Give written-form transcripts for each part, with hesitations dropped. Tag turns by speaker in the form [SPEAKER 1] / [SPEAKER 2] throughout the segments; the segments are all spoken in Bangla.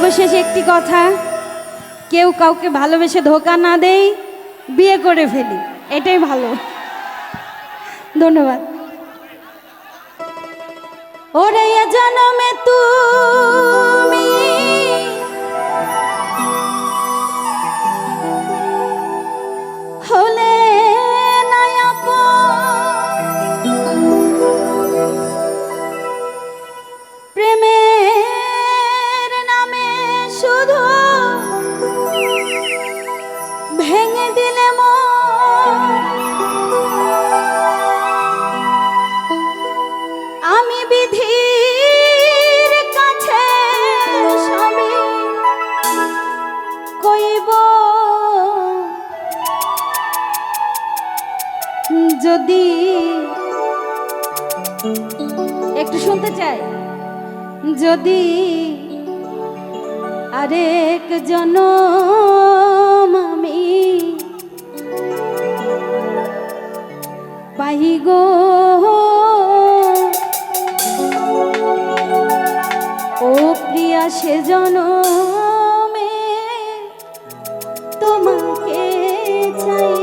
[SPEAKER 1] সর্বশেষ একটি কথা, কেউ কাউকে ভালোবেসে ধোকা না দেই, বিয়ে করে ফেলি, এটাই ভালো। ধন্যবাদ। ওরে জনমে তুমি হলে না আপন, প্রেমের নামে শুধু ভেঙে দিলে মন। আমি বিধির কাছে সবই কইব, যদি একটু শুনতে চাই, যদি আরেক জনম আমি পাই গো, ও প্রিয়া সে জনমে তোমাকে চাই।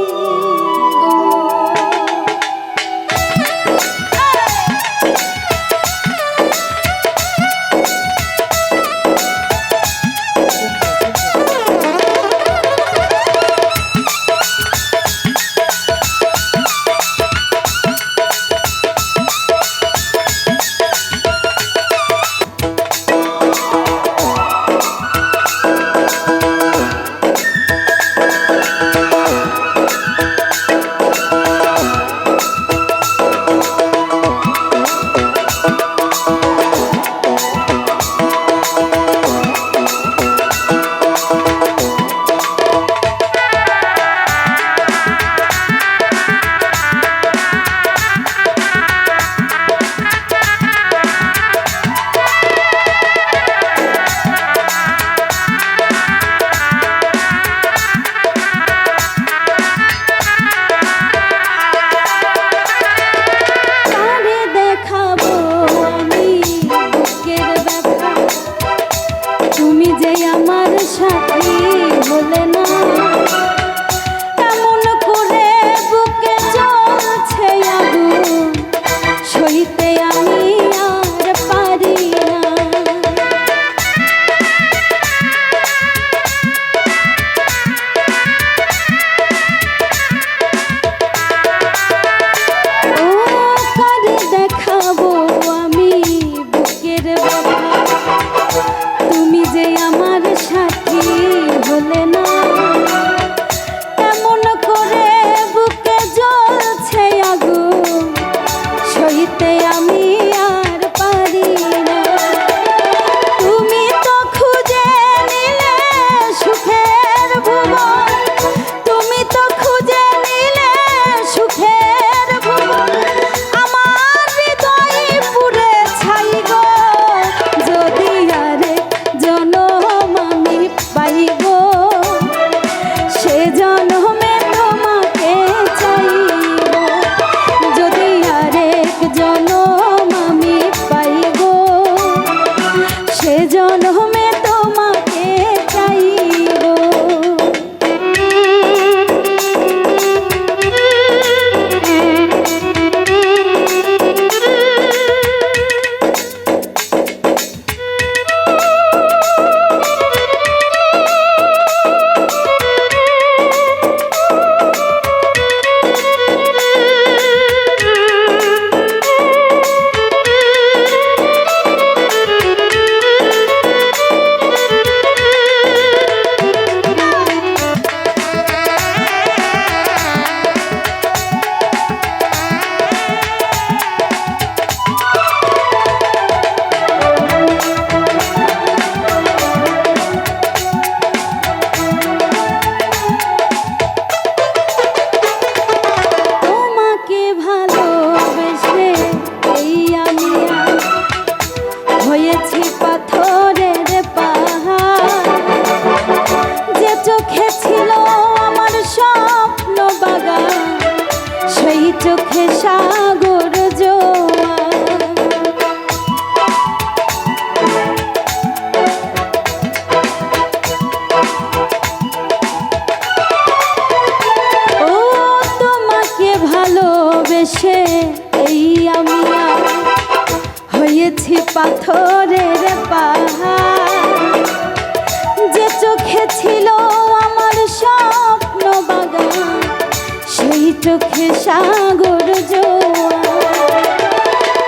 [SPEAKER 1] সাগর জোয়ার।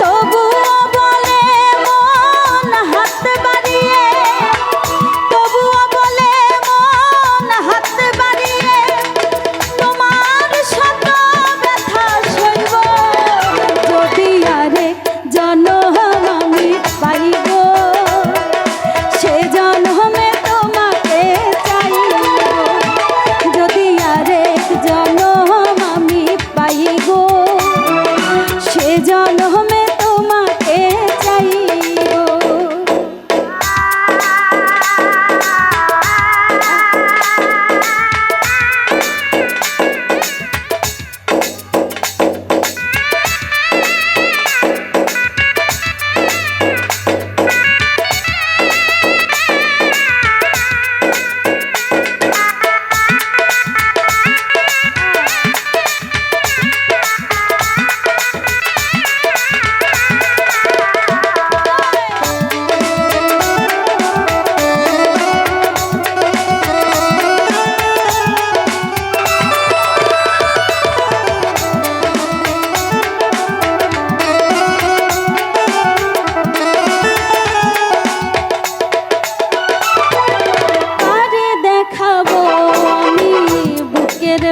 [SPEAKER 1] তবুও বলে মন হাত বাড়িয়ে, তবুও বলে মন হাত বাড়িয়ে, তোমার শত ব্যথা সইব যদি আরেক জনম আমি পাইব, সে জন্মে তোমাকে চাইব। যদি আরেক জনম আমি পাইব, সে জন্মে তোমাকে চাইব।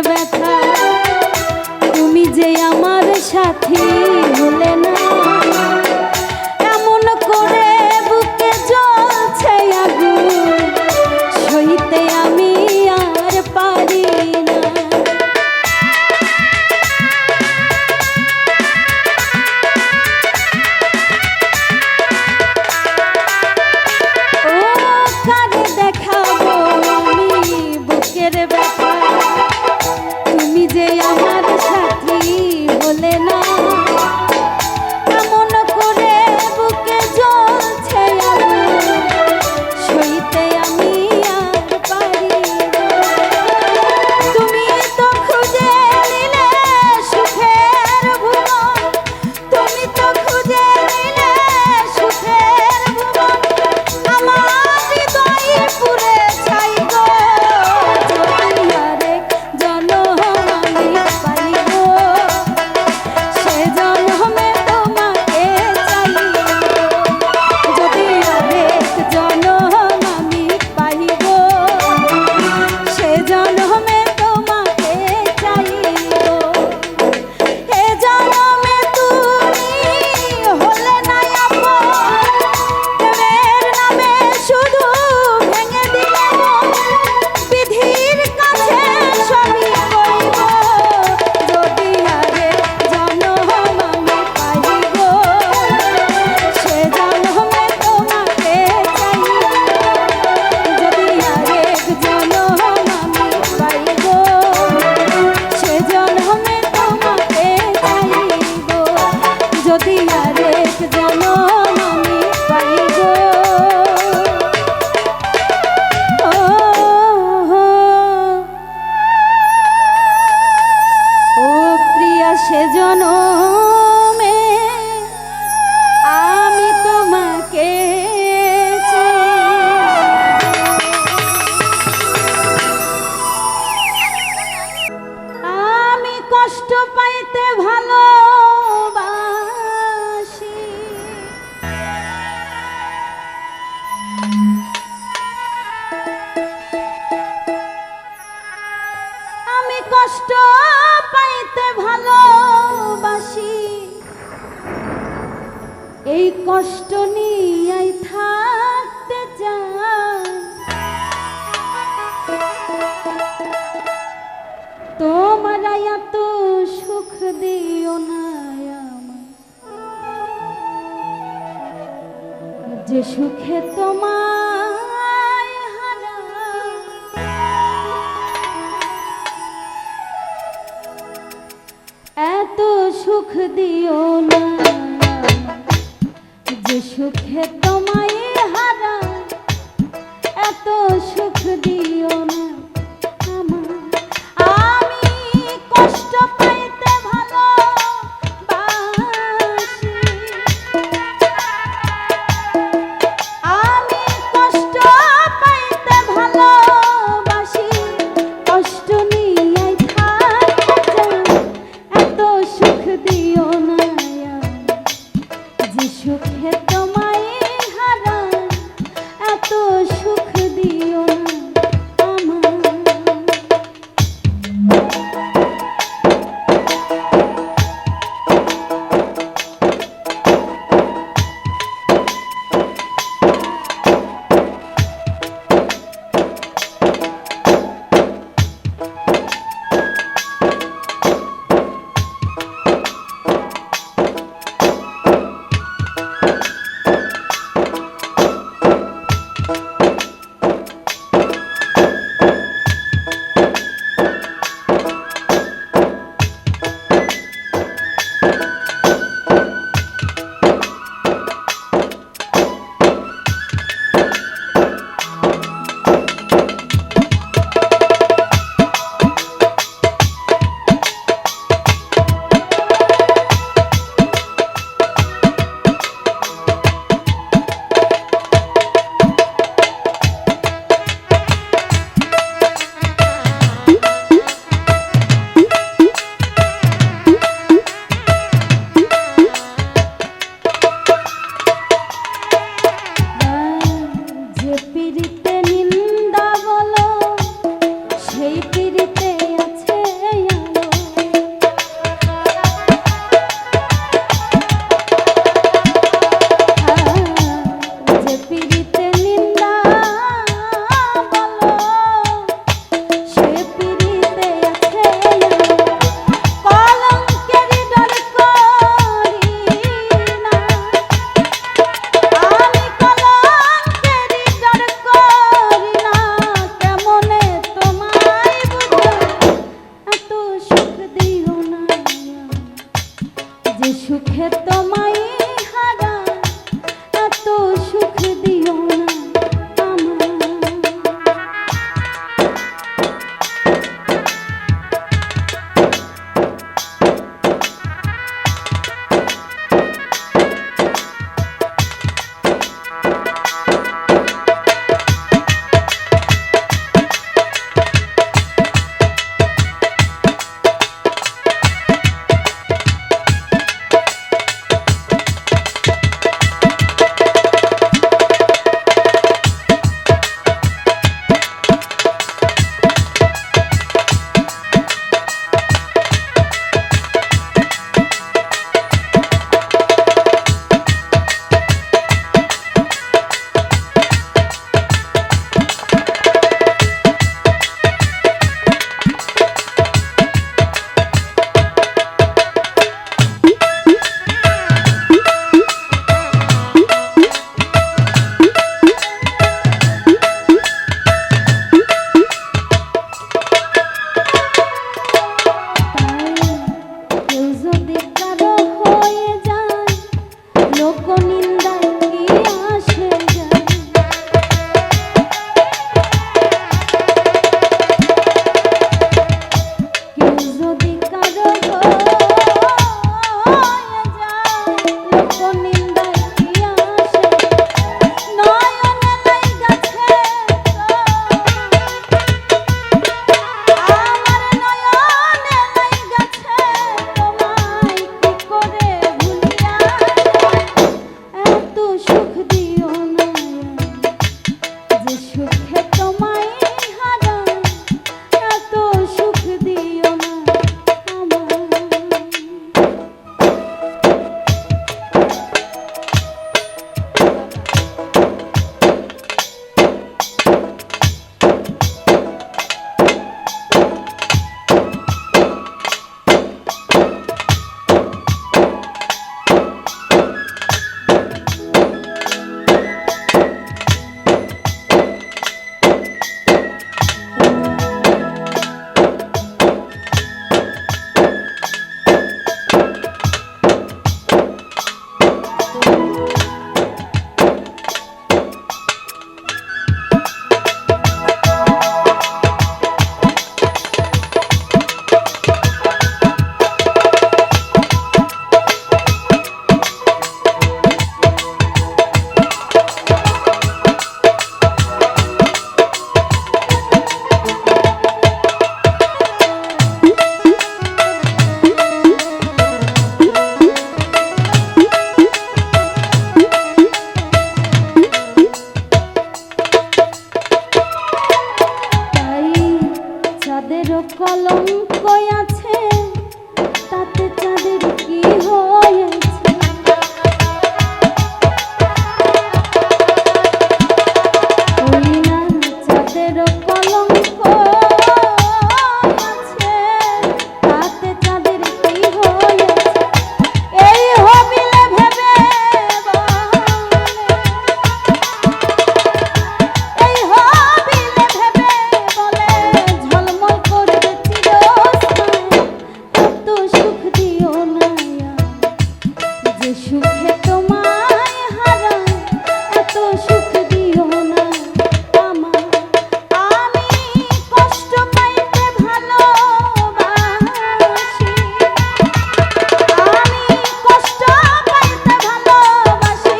[SPEAKER 1] ব্যথা তুমি যে আমার সাথী হলে না, এমন করে বুকে জ্বলছে আগুন, সইতে আমি আর পারি না। ও কারে দেখাবো আমি বুকের ব্যথা, তুমি যে আমার সাথী হলে না, এমন করে বুকে জ্বলছে আগুন, সইতে আমি আর পারি না। তুমি তো খুঁজে নিলে সুখের ভুবন, তুমি তো খুঁজে নিলে সুখের ভুবন, আমার হৃদয়ে পুরে ছাই গো। যদি আরেক জনম আমি পাইব, সে জন্মে তোমাকে চাইব। যদি আরেক জনম আমি পাইব, সে জন্মে তোমাকে চাইব। এ জন্মে তুমি হলে না আপন, প্রেমের নামে শুধু ভেঙে দিলে মন, বিধির কাছে সবই কইব। যদি আরেক জনম আমি পাইব, সে জন্মে তোমাকে চাইব। যদি আরেক জনম আমি পাইব, সে জন্মে তোমাকে চাইব। যদি আরেক জনম আমি পাইব। ও প্রিয়া, সে জনমে আমি তোমাকে আমি কষ্ট পাইতে ভালোবাসি, আমি কষ্ট পাইতে ভালোবাসি, এই কষ্ট নিয়ে থাকতে চাই। তোমরা এত সুখ দিও না আমায়, যে সুখে তোমায় হারাই। এত সুখ দিও না আমায়, যে সুখে তোমায় হারাই। এত সুখ দিও না আমায়, আমি কষ্ট পাইতে ভালোবাসি, আমি কষ্ট পাইতে ভালোবাসি। কষ্ট নিয়ে থাকতে চাই, এত কলঙ্ক আছে তাতে চাঁদের কি হয়েছে ওই না চাঁদের কলঙ্ক আছে তাতে চাঁদের কি হয়েছে এই হবিলে ভেবে এই হবিলে ভেবে বলে ঝলমল করবে চিরস্থায়ী এত সুখ দিও না যে সুখে তোমায় হারাই এত সুখ দিও না আমার আমি কষ্ট পাইতে ভালোবাসি আমি কষ্ট পাইতে ভালোবাসি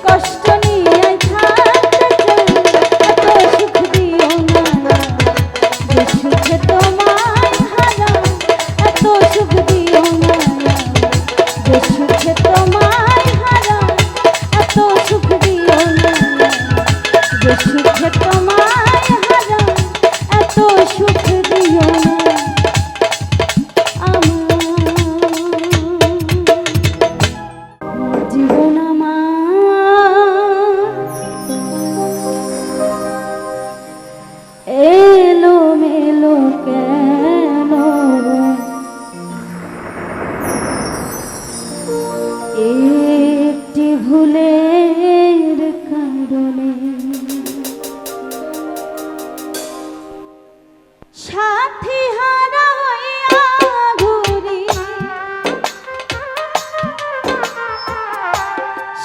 [SPEAKER 1] কষ্ট নিয়ে থাকতে চাই এত সুখ দিও না যে সুখে তোমায় হারাই এত সুখ দিও না যে সুখে তোমায় হারাই এত সুখ দিও না যে সুখে তোমায় হারাই এত সুখ দিও না আমার জীবন আমার এলো মেলো কেন একটি ভুলের কারণে সাথী হারা হইয়া ঘুরি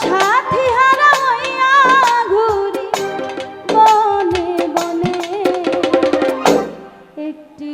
[SPEAKER 1] সাথী হারা হইয়া ঘুরি বনে বনে একটি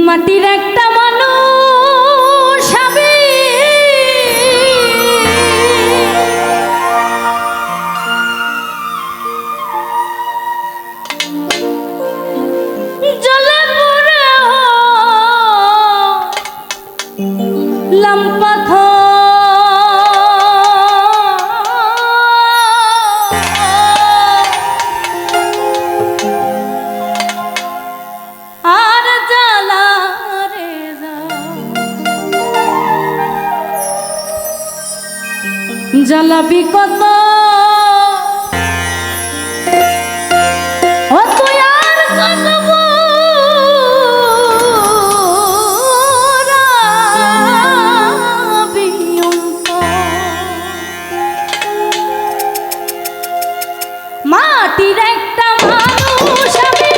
[SPEAKER 1] মাটির একটা মানুষ আমি জলে পুরে হলাম পাথর। আর জ্বালা রে জ্বালাবি কত ও তুই আর কত বুড়াবি মাটির একটা মানুষ আমি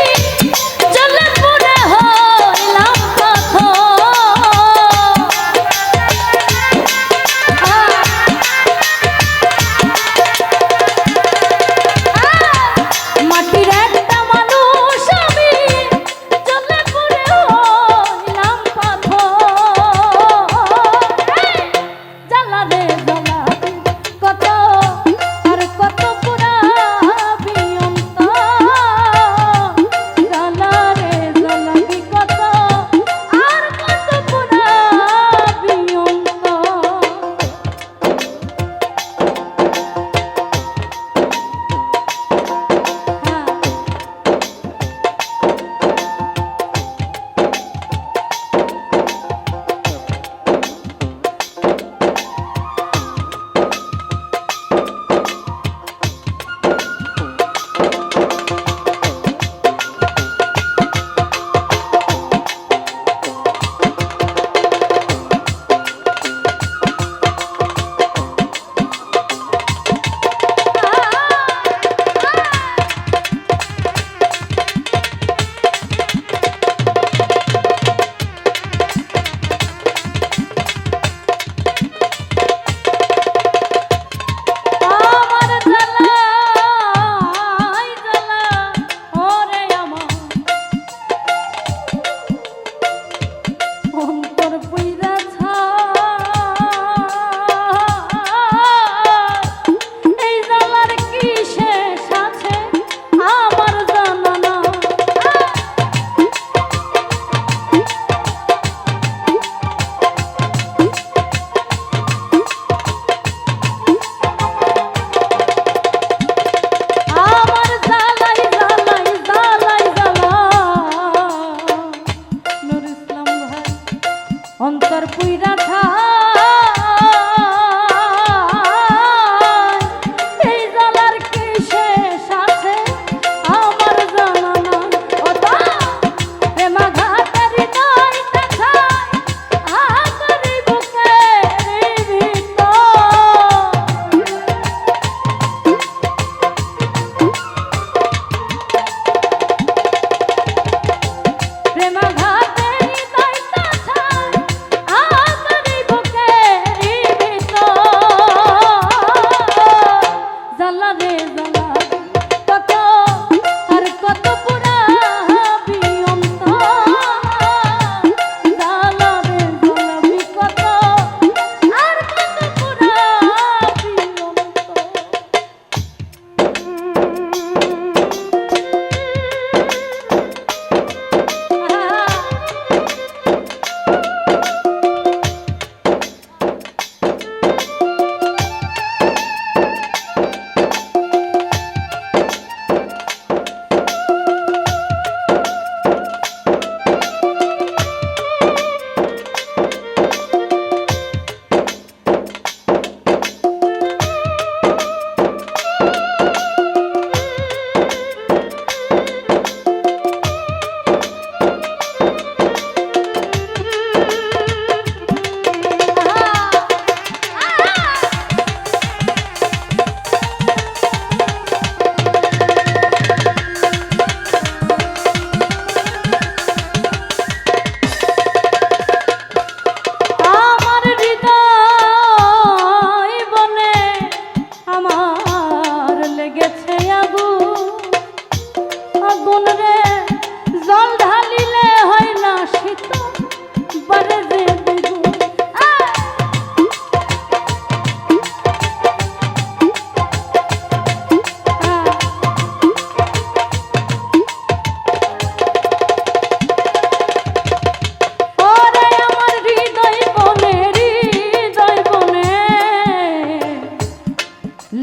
[SPEAKER 1] জলে পুরে হইলাম পাথর।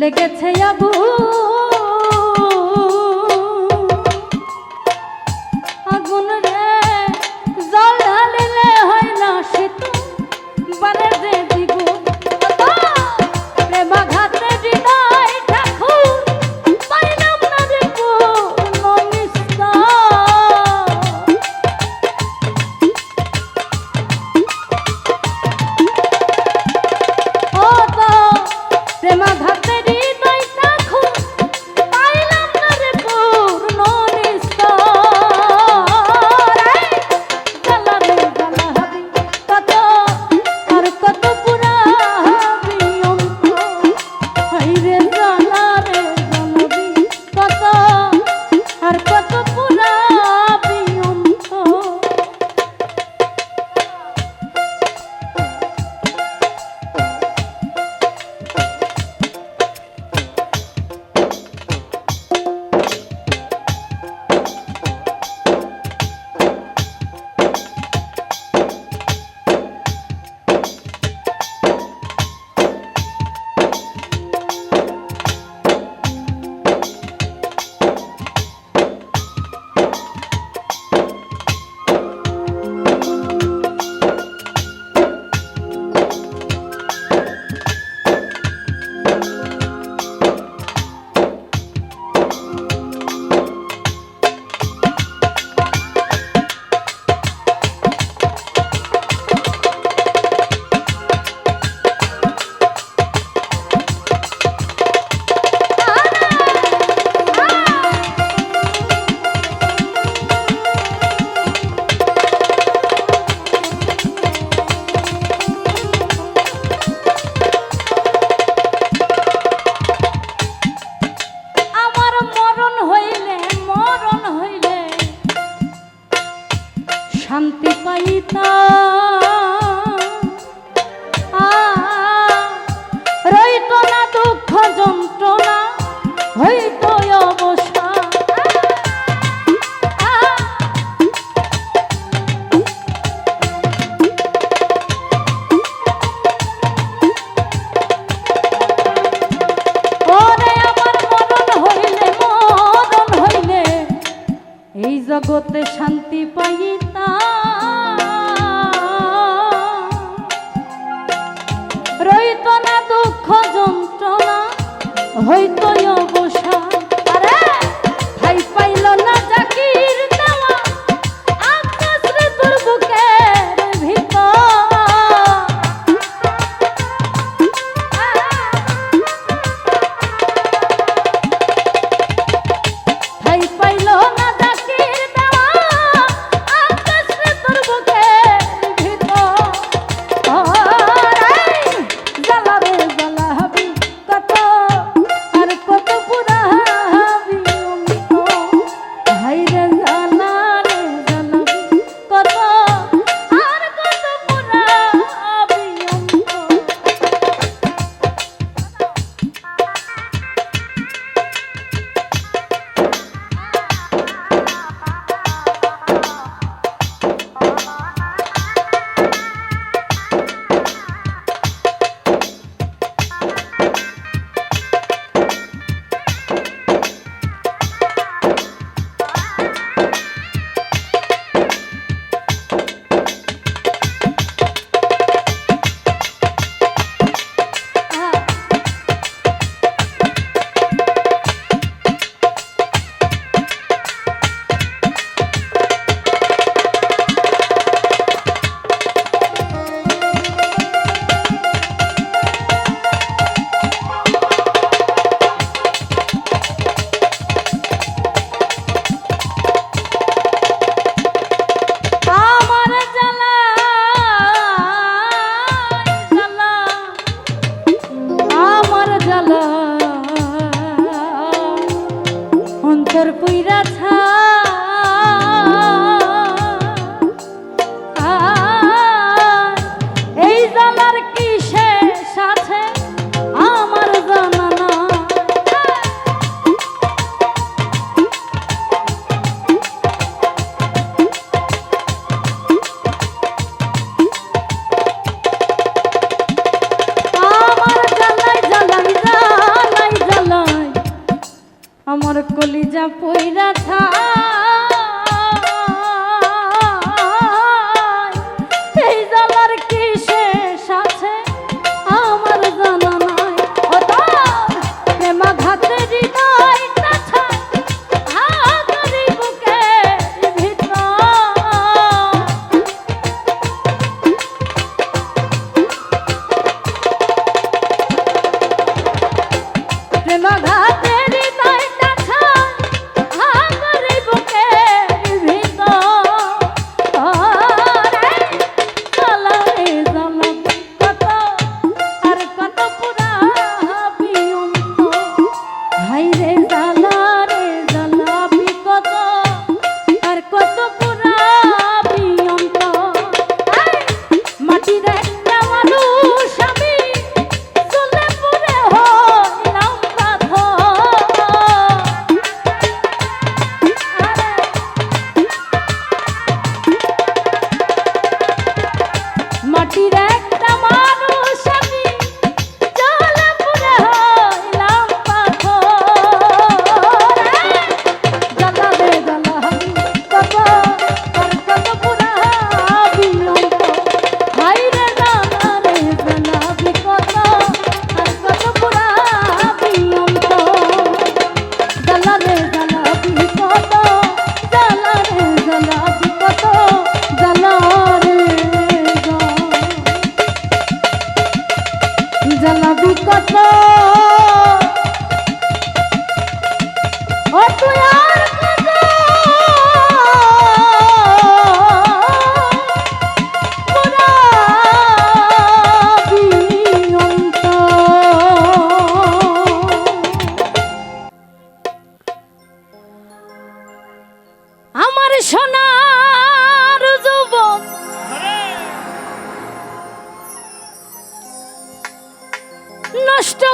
[SPEAKER 1] লেগেছে আগুন আগুন রে জল ঢালিলে হয় না শীত বারে যে দ্বিগুণ প্রেমাঘাতে হৃদয় ঠাকুর পাইলাম না রে পূর্ণ নিস্তার ও তো প্রেমাঘাতে হৃদয় ঠাকুর পাইলাম না রে পূর্ণ নিস্তার জ্বালা রে জ্বালা হাবি কত আর কত পুরাবি অন্ত হাই রে জ্বালা রে জ্বালাবি কত আর কত পুরাবি অন্ত শান্তি পাইতা রইত না দুঃখ যন্ত্রণা হইত অবসান ওরে আমার মরণ হইলে এই জগতে শান্তি পাইতা রইত না দুঃখ যন্ত্রণা হইত অবসান আরে ভাই পাইল না জাকির দেওয়া আকাশ রে তোর বুকের ভিতর ভাই পাইল না জাকির দেওয়া আকাশ রে তোর বুকের ভিতর জ্বালা রে জ্বালা হাবি কত আর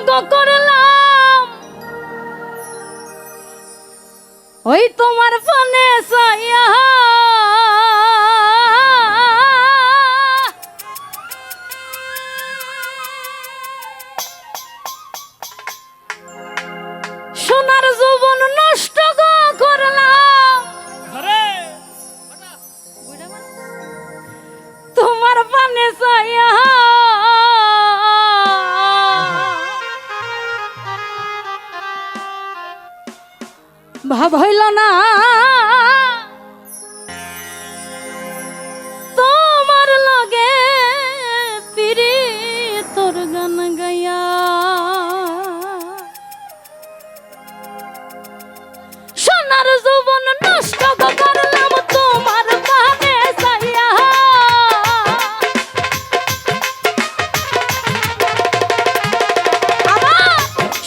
[SPEAKER 1] গো করলাম ওই তোমার ফোনে সাইয়া সোনার যৌবন নষ্ট গো করলাম তোমার পানে সাইয়া ভাব হইল না তোমার লগে পিরি তোর গান গাইয়া সোনার যৌবন নষ্ট করলাম তোমার পানে সাইয়া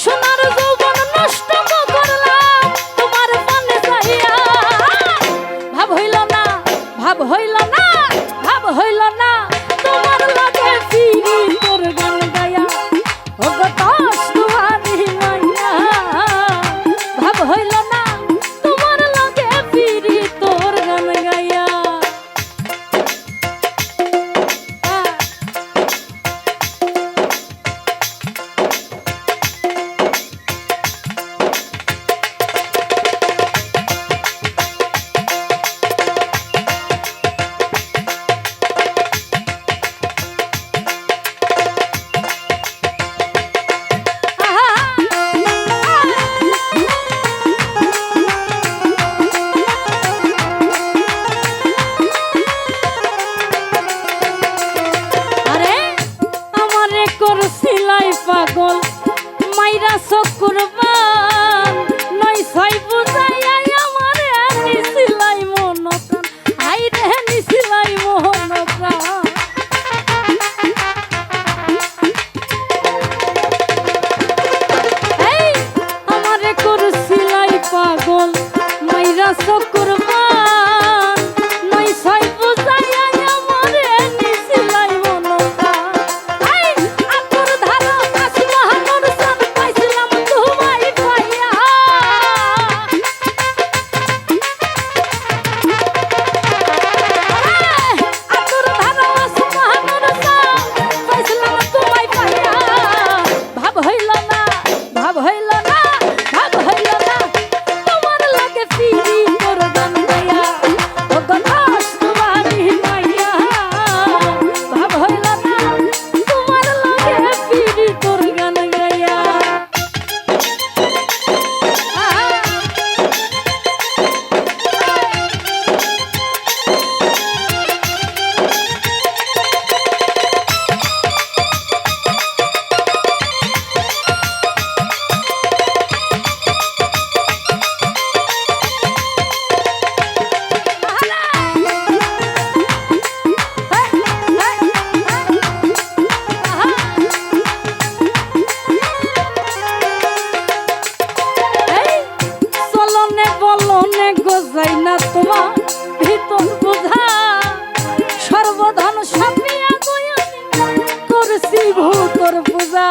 [SPEAKER 1] সোনার যৌবন নষ্ট করলাম তোমার পানে সাইয়া ভাব হইল না ভাব হইল না ভাব হইল না তোমার লগে ফিরি তোর গান গায়া ও গো দশ দুয়ারি মাইয়া ভাব হইল না তোমার লগে ফিরি তোর গান গায়া পাগল মাইরা চকুরবান নয় ছয় বুঝাইয়া আমারে নিছিলাই মন প্রাণ আই রে নিছিলাই মন প্রাণ এই আমারে করছিলাই পাগল মাইরা চকুরবান নয় ছয় বুঝাইয়া আমারে নিছিলাই মন প্রাণ গোজাই না তোমার ভিতর বোঝা সর্বধন সাপিয়া গয়া করছি ভূতর পূজা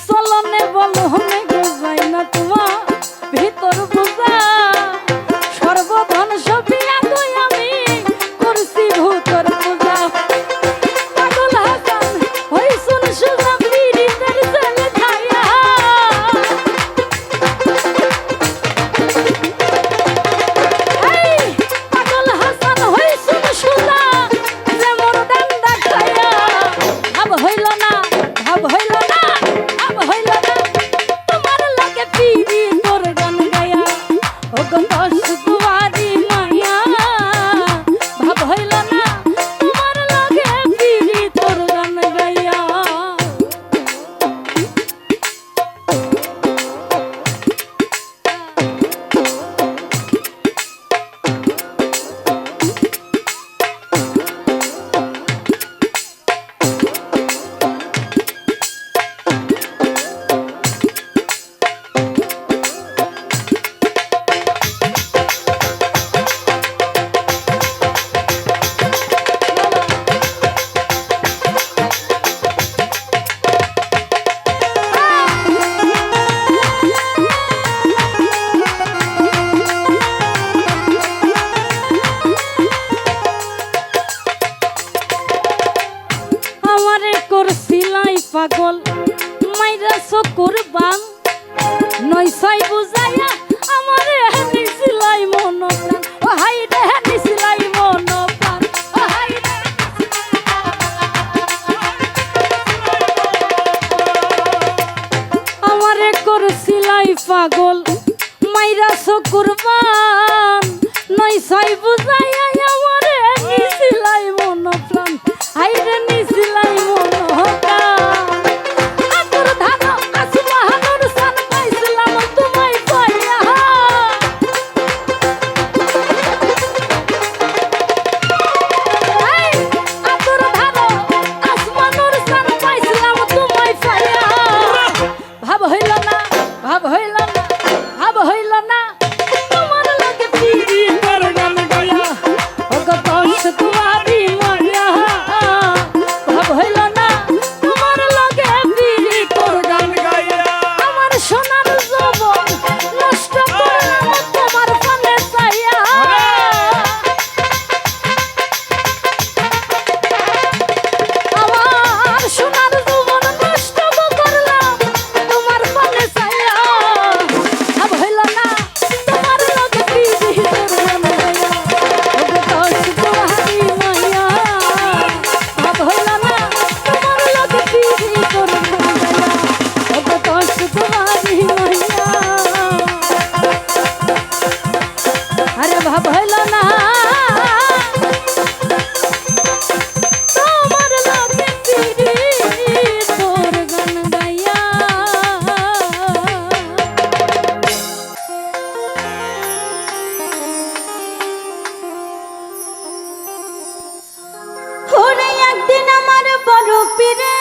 [SPEAKER 1] চলনে বলনে গোজাই না তোমার ভিতর বোঝা সর্বধন সাপিয়া গয়া আমি করছি ভূতর পূজা পাগল হাসান হই শুন সুজা পীড়িতের জেলে ছায়া এই পাগল হাসান হই শুন সুজা যে মোর ডান্ডা খায়া ভাব হইল না ভাব হইল না ভাব হইল না তোমার লাগে পিড়ি তোর গান গায়া পাগল মাইরা চকুর বান নয় ছয় বুঝাইয়া আমারে নিছিলাই মন প্রাণ ও হাই রে নিছিলাই মন প্রাণ ও হাই রে আমারে করছিলাই পাগল মাইরা চকুর বান নয় ছয় বুঝাইয়া আমারে নিছিলাই মন প্রাণ হাই রে নিছিলাই মন প্রাণ আতর ধারা আসমানোর সান পাইছিলাম তোমায় পাইয়া আতর ধারা আসমানোর সান পাইছিলাম তোমায় পাইয়া ভাব হইল না ভাব হইল না ভাব হইল না তোমার লাগে পিড়ি কর গান গায়া ওগো কষ্ট তোমারি মায়া ভাব হইল না তোমার লাগে পিড়ি কর গান গায়া আমার সোনার জীবন নষ্ট করলাম তোমার পানে চাইয়া আমার সোনার জীবন নষ্ট করলাম তোমার পানে চাইয়া ভাব হইল না তোমার লাগে পিড়ি কর গান গায়া ওগো কষ্ট তোমারি মায়া ভাব হইল না তোমার লাগে পিড়ি কর গান গায়া ওগো কষ্ট তোমারি মায়া আরে ভাব হইল না তোমার লাগে পিড়ি তোর গান গাইয়া
[SPEAKER 2] ওরে একদিন আমার বড় পীরে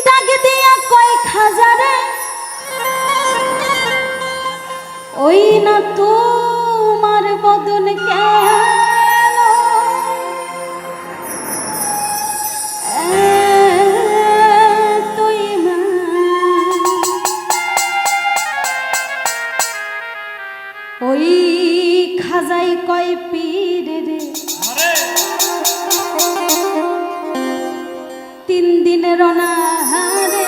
[SPEAKER 2] দাগ দিয়া কয় খাজারে ওই না তোমার বদন কেন তুই মা ওই খাজাই কয় পীর রে 3 দিনের অনাহারে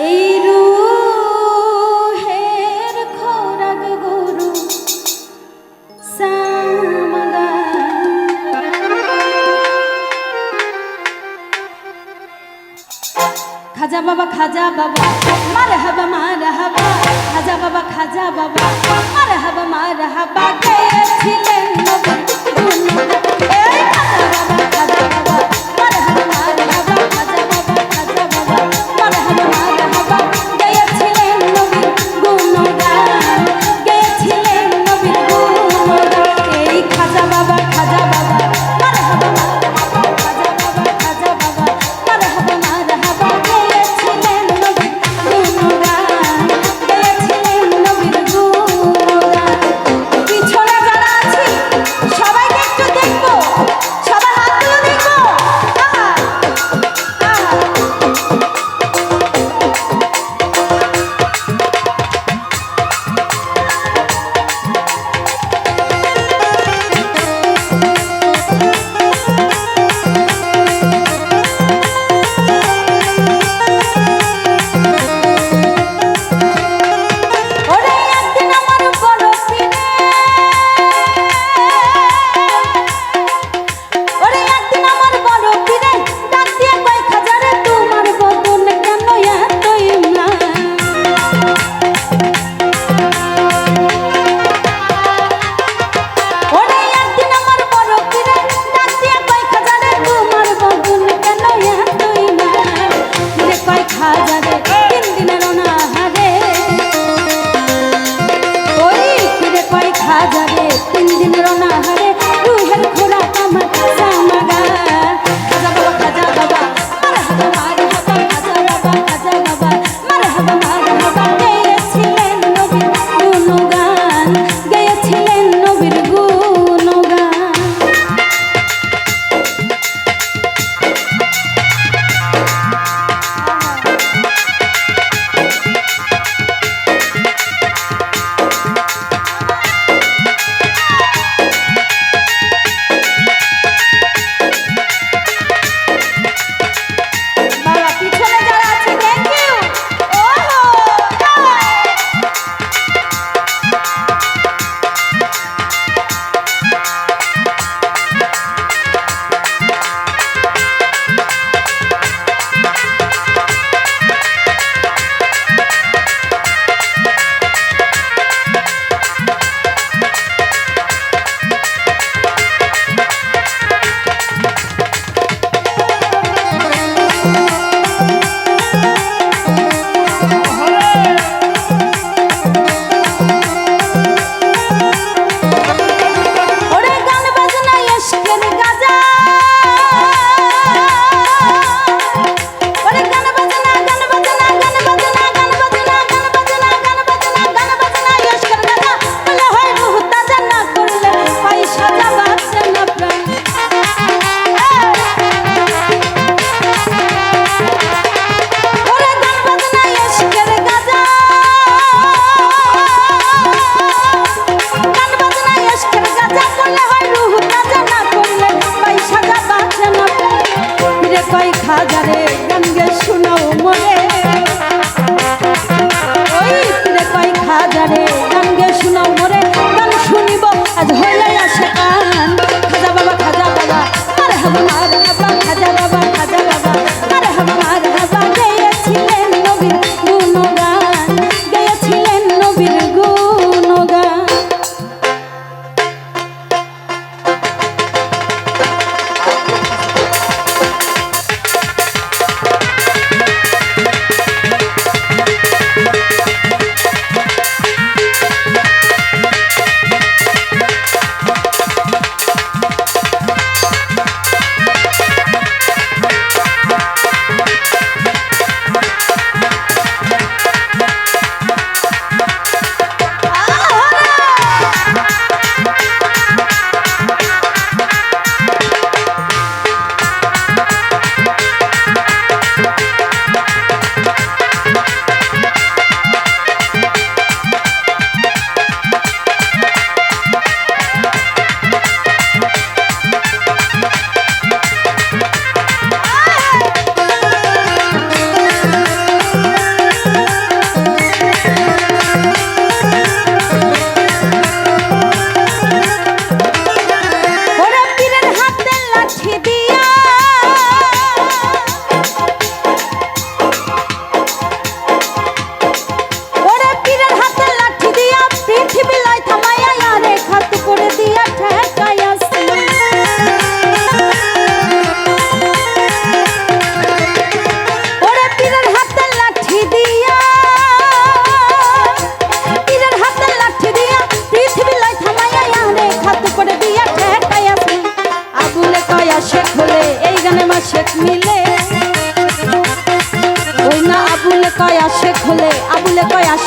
[SPEAKER 2] এই রুহের খোরাক গুরু সামগা খাজা বাবা মারহাবা মারহাবা খাজা বাবা মারহাবা গেছিলেন নবী গুণগান এই খাজা বাবা মারহাবা খাজা বাবা মারহাবা গেছিলেন নবী গুণগান গেছিলেন নবী গুণগান এই খাজা বাবা মারহাবা খাজা বাবা মারহাবা গেছিলেন নবী গুণগান গেছিলেন নবীর গুণগান পিছনে যারা আছি সবাইকে একটু দেখবো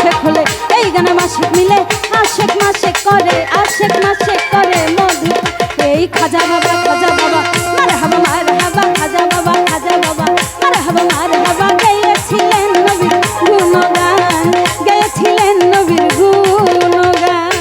[SPEAKER 2] আশেক হলে এই গানে মাসিক মিলে আশেক মাসেক করে মধু এই খাজা বাবা মারে হাবা খাজা বাবা মারে হাবা গেয়েছিলেন নবীর গুণগান গেয়েছিলেন নবীর গুণগান।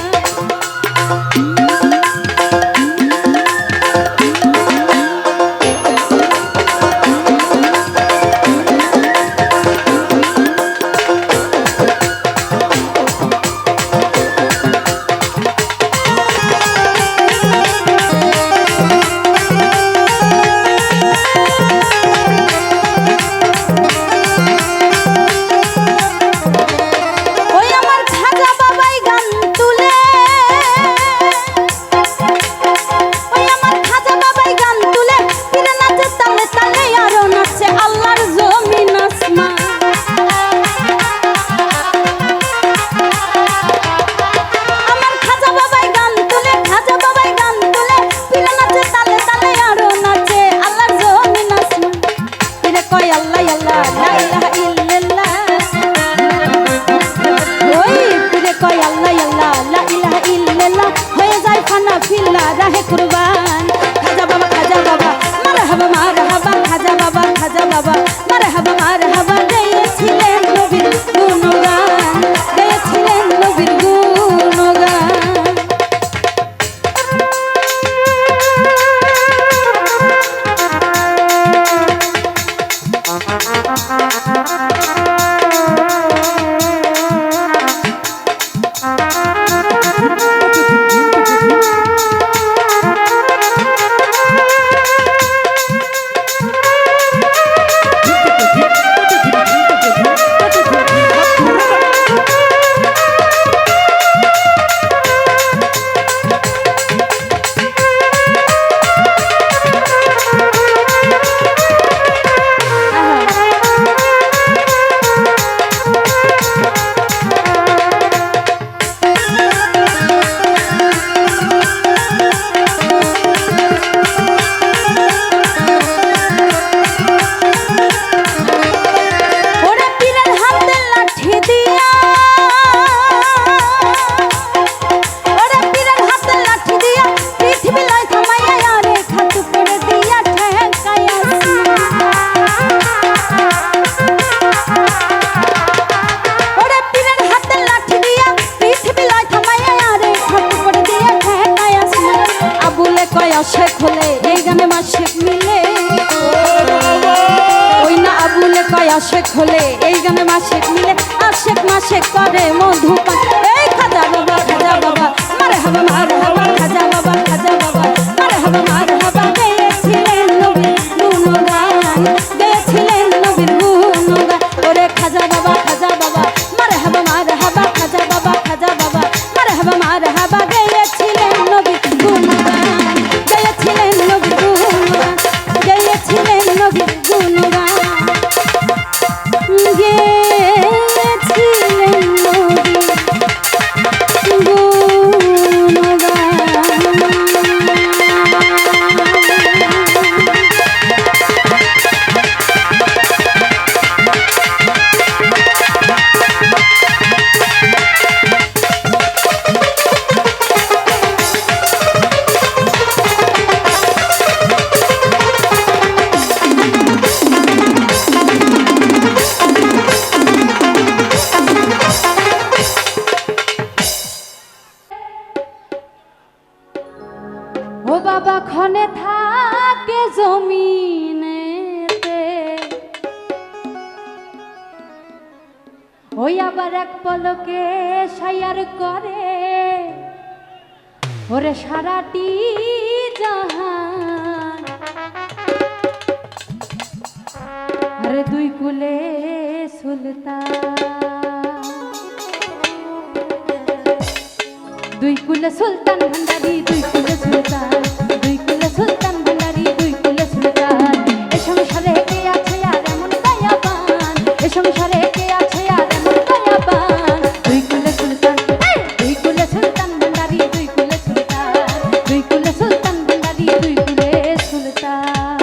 [SPEAKER 2] আশেক হলে এই গানে মাসিক মিলে ওই না আবুলে কয় আশেক হলে এই গানে মাসিক মিলে আশেক মাসেক করে মধুপান এই খাজা বাবা মারে হাবা খাজা বাবা মারে হাবা গেয়েছিলেন নবীর গুণগান গেয়েছিলেন নবীর গুণগান ওরে খাজা বাবা মারে হাবা খাজা বাবা মারে হাবা গেয়েছিলেন নবীর গুণগান গেয়েছিলেন নবীর গুণগান গেয়েছিলেন নবীর গুণগান গেয়েছিলেন নবীর ও বাবা ক্ষণে থাকে জমিনেতে ওই আবার এক পলকে সায়ার করে ওরে সারাটি জাহান আরে দুই কুলে সুলতান দুই কুলে সুলতান ভান্ডারি দুই কুলে সুলতান ভান্ডারি দুই কুলে সুলতান এ সংসারে কে আছে আর এমন দয়াবান এ সংসারে কে আছে আর এমন দয়াবান দুই কুলে সুলতান ভান্ডারি দুই কুলে সুলতান ভান্ডারি দুই কুলে সুলতান।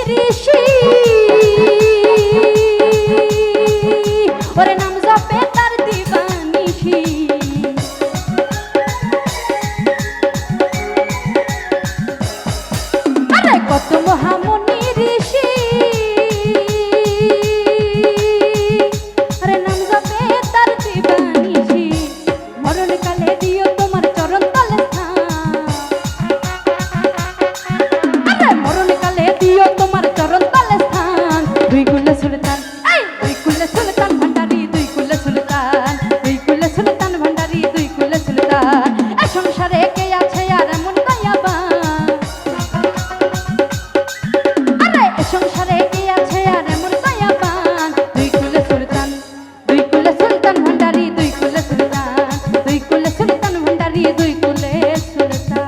[SPEAKER 2] ঋষি ওরে নাম জপে তার দিবানিশি আরে কত মহামনি ঋষি আরে নাম জপে তার দিবানিশি মরণ কালে দিও তোমার চরণ তলে স্থান আরে মরণ কালে দিও তোমার চরণ তলে স্থান দুই কুলে সুলতান দুই কুলে সুলতান ভান্ডারি দুই কুলে সুলতান দুই কুলে সুলতান ভান্ডারি দুই কুলে সুলতান এ সংসারে কে আছে আর এমন দয়াবান আরে এ সংসারে কে আছে আর এমন দয়াবান দুই কুলে সুলতান ভান্ডারি দুই কুলে সুলতান দুই কুলে সুলতান ভান্ডারি দুই কুলে সুলতান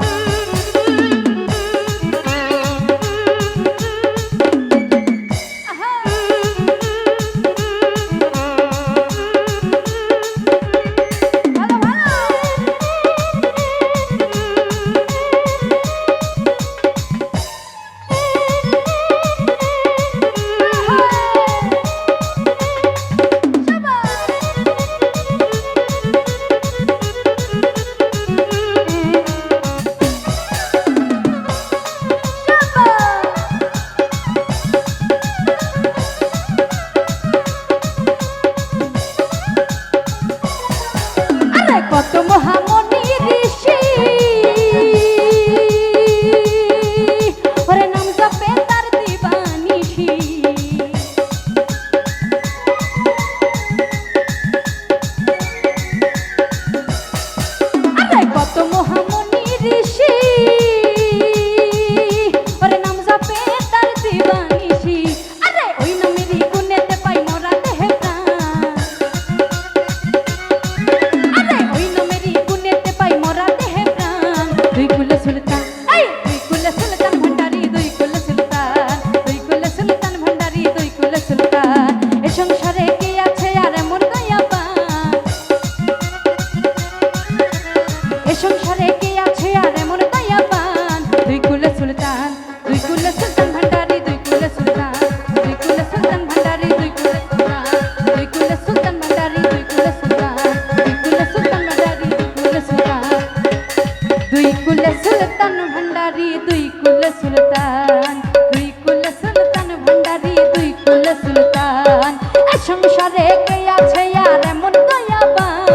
[SPEAKER 2] কত মহামনি ঋষি ওরে নাম জপে তার দিবানিশি আরে কত মহামনি ঋষি ওরে নাম জপে তার দিবানিশি আরে ওই নামেরই গুণেতে পাই মোরা দেহে প্রাণ দুই কুলে সুলতান ভান্ডারি দুই কুলে সুলতান দুই কুলে সুলতান ভান্ডারি দুই কুলে সুলতান এ সংসারে কে আছে আর এমন দয়াবান এ সংসারে কে আছে আর এমন দয়াবান দুই কুলে সুলতান ভান্ডারি দুই কুলে সুলতান দুই কুলে সুলতান ভান্ডারি দুই কুলে সুলতান দুই কুলে সুলতান ভান্ডারি দুই কুলে সুলতান দুই কুলে সুলতান ভান্ডারি দুই কুলে সুলতান দুই কুলে সুলতান ভান্ডারি দুই কুলে সুলতান দুই কুলে সুলতান ভান্ডারি দুই কুলে সুলতান এ সংসারে কে আছে আর এমন দয়াবান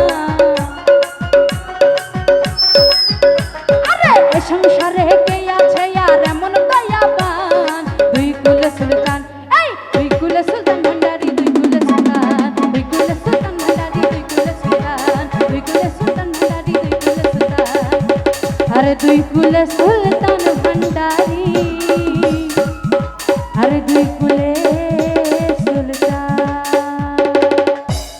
[SPEAKER 2] আরে এ সংসারে কে আছে আর এমন দয়াবান দুই কুলে সুলতান দুই কুলে সুলতান ভান্ডারি দুই কুলে সুলতান দুই কুলে সুলতান ভান্ডারি দুই কুলে সুলতান দুই কুলে সুলতান ভান্ডারি দুই কুলে সুলতান আরে দুই কুলে সুলতান ভান্ডারি আরে দুই কুলে